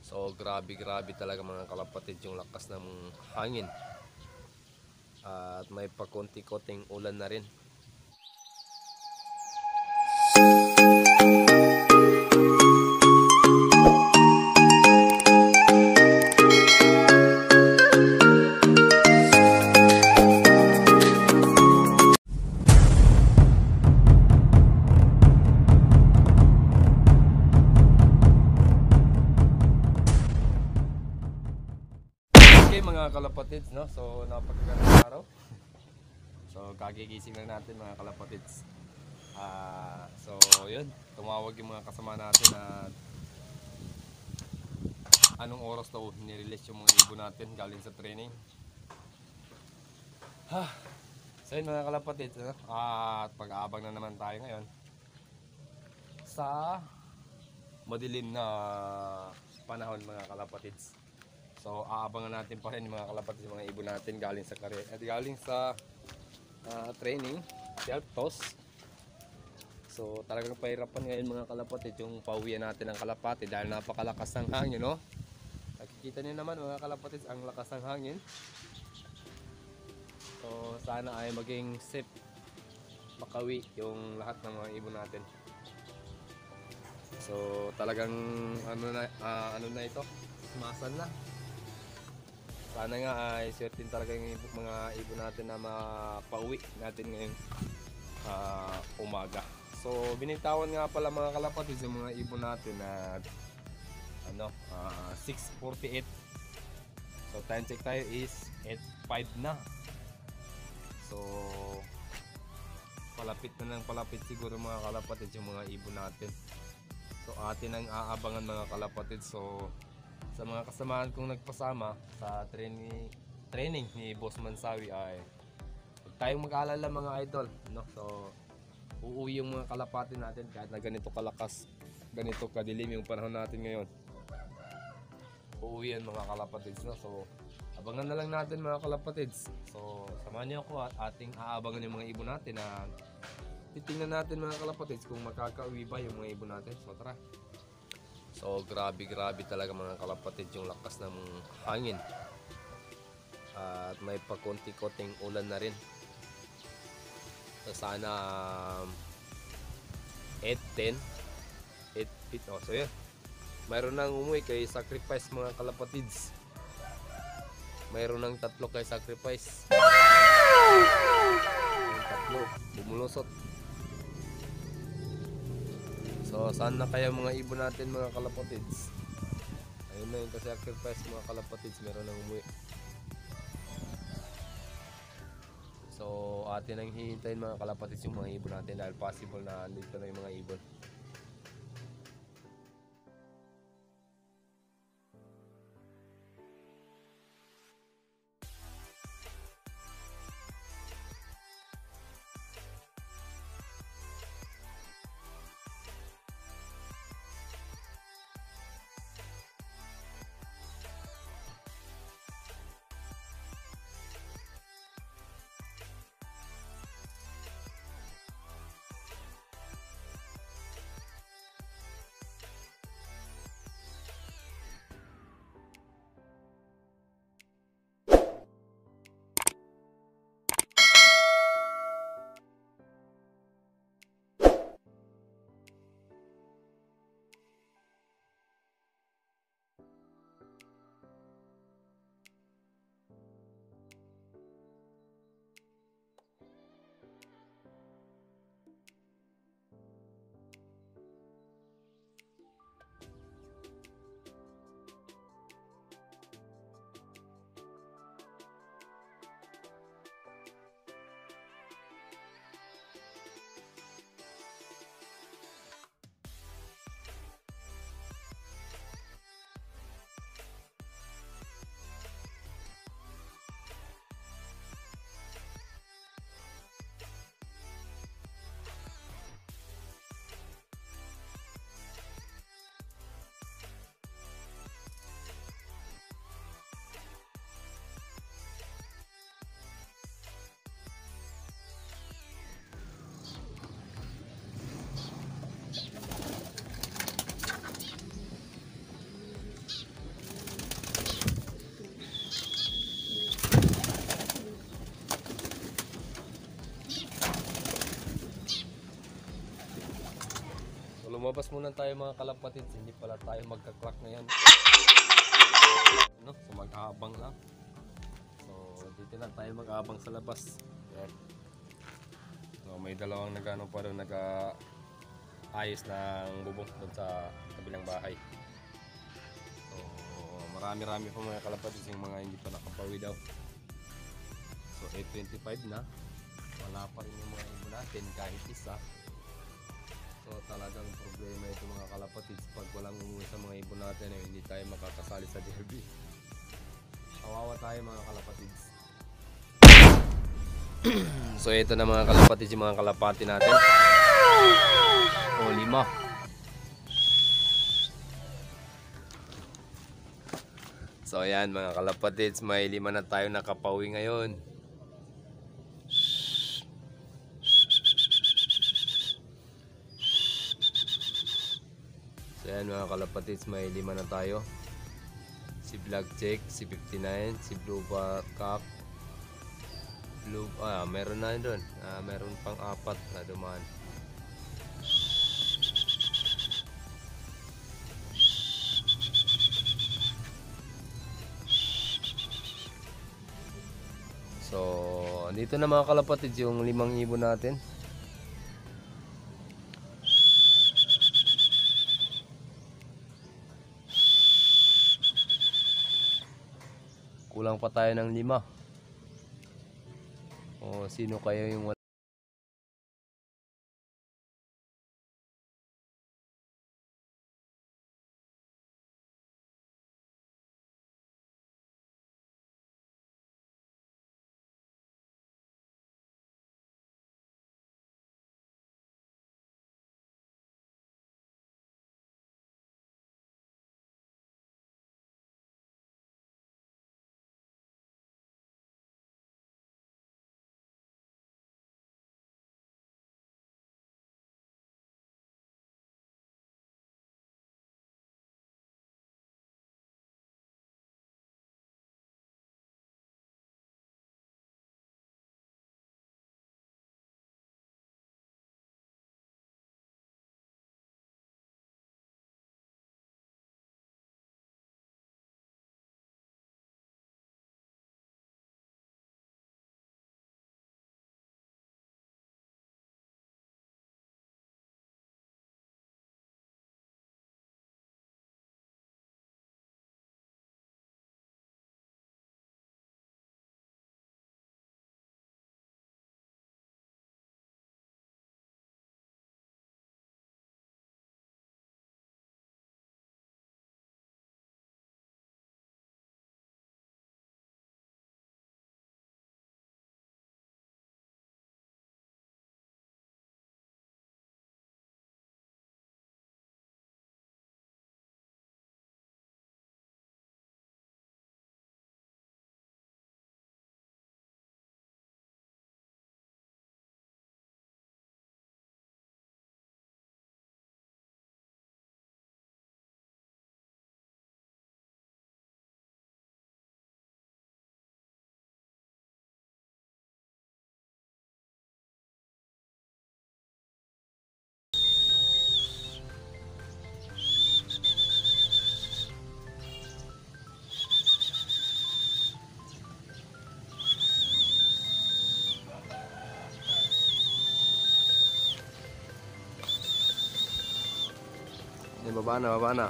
So grabe talaga mga kalapatid yung lakas ng hangin. At may pakunti-kunting ulan na rin. Okay mga kalapatids, no? So napakagandang araw. So kagigising lang natin mga kalapatids. So yun, tumawag yung mga kasama natin at anong oras daw nirelease yung mga ibon natin galing sa training. So yun mga kalapatids, no? At pag-aabang na naman tayo ngayon sa madilim na panahon mga kalapatids. So aabangan natin pa rin mga kalapatids yung mga ibon natin galing sa galing sa training, self-toss. So talagang pahirapan ngayon mga kalapatid yung pauwian natin ng kalapati dahil napakalakas ng hangin, no? Nakikita niyo naman mga kalapatid ang lakas ng hangin. So sana ay maging safe makawi yung lahat ng mga ibon natin. So talagang ano na ito, sumasan na. Sana nga ay certain talaga yung mga ibon natin na mapauwi natin ngayong umaga. So binitawan nga pala mga kalapatid yung mga ibon natin na 6:48. So time check tayo is 8:05 na. So palapit siguro mga kalapatid yung mga ibon natin. So atin ang aabangan mga kalapatid. So sa mga kasamahan kong nagpasama sa training ni Boss Mansawi ay huwag tayong mag-alala mga idol, no? So uuwi yung mga kalapati natin kahit na ganito kalakas, ganito kadilim yung panahon natin ngayon. Uuwi yan mga kalapatids, no? So abangan na lang natin mga kalapatids. So samahan niyo ako at ating aabangan yung mga ibon natin na titingnan natin mga kalapatids kung makakauwi ba yung mga ibon natin. So tara. So grabe talaga mga kalapatid yung lakas ng hangin. At may pakunti-kunting ulan na rin. So sana 8:10 8 feet. So yun, mayroon nang umuwi kay sacrifice mga kalapatids. Mayroon nang 3 kay sacrifice. Yung 3 bumulusot. So saan na kaya mga ibon natin mga kalapatids? Ayun na yung sacrifice mga kalapatids, meron nang umuwi. So atin ang hihintayin mga kalapatids yung mga ibon natin dahil possible na dito na yung mga ibon. labas muna tayo mga kalapatid. Hindi pala tayo magka-clock ngayon. No? So mag-aabang lang. So dito lang tayo mag-aabang sa labas. Yan. So may dalawang nagano pa rin ayos ng bubong doon sa kabilang bahay. So marami-rami pa mga kalapatid yung mga hindi pa nakapawi daw. So 8:25 na. Wala pa rin yung mga ibon natin kahit isa. So talagang problema ito mga kalapatids pag walang umuwi sa mga ibon natin eh, hindi tayo makakasali sa derby. Kawawa tayo mga kalapatids. So ito na mga kalapatids yung mga kalapati natin. O 5. So ayan mga kalapatids, may 5 na tayo nakapawi ngayon. So ayan mga kalapatids, may 5 na tayo. Si Black Check, si 59, si Blue Cap, meron na doon. Meron pang 4 na dumaan. So, dito na mga kalapatids yung 5 ibon natin. Kulang pa tayo ng 5. O sino kaya yung wala? Baba na, baba na.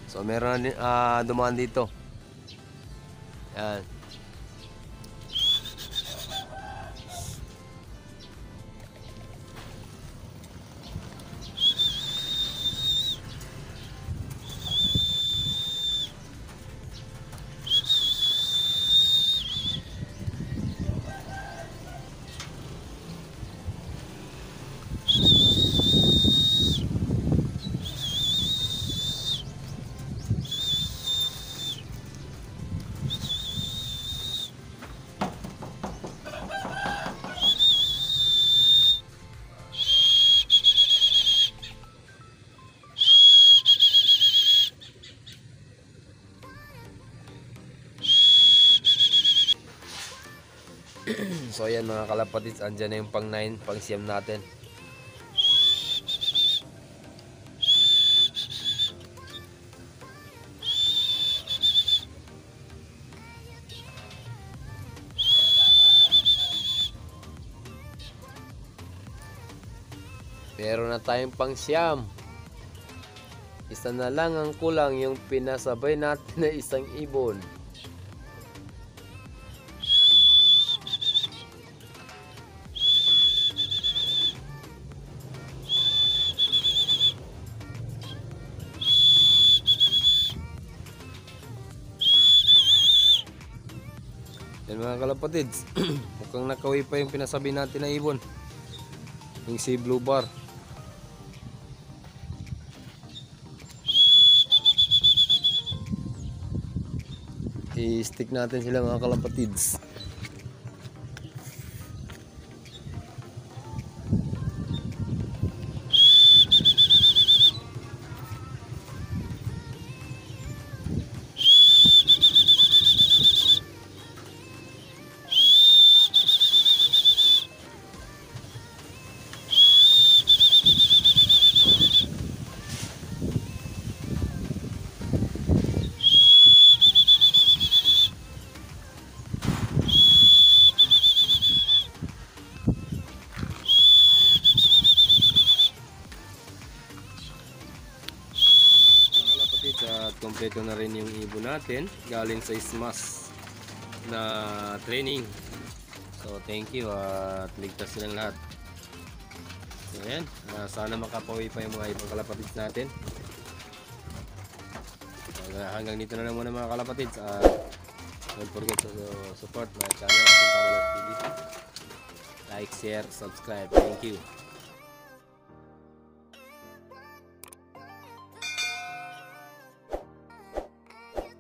So meron na dumaan dito. Yan. So ayan mga kalapatids, andyan na yung pang 9, pang siyam natin. Meron na tayong pang siyam. Isa na lang ang kulang, yung pinasabay natin na isang ibon. Yan mga kalapatids, mukhang nakawi pa yung pinasabi natin na ibon, yung si blue bar. I-stick natin sila mga kalapatids. At kompleto na rin yung ibon natin galing sa SMAS na training. So thank you at ligtas silang lahat. So ayan, sana makapawi pa yung mga ibang kalapatids natin. Hanggang dito na lang muna mga kalapatids. Don't forget to support my channel, Ating Kamulok TV. Like, share, subscribe. Thank you.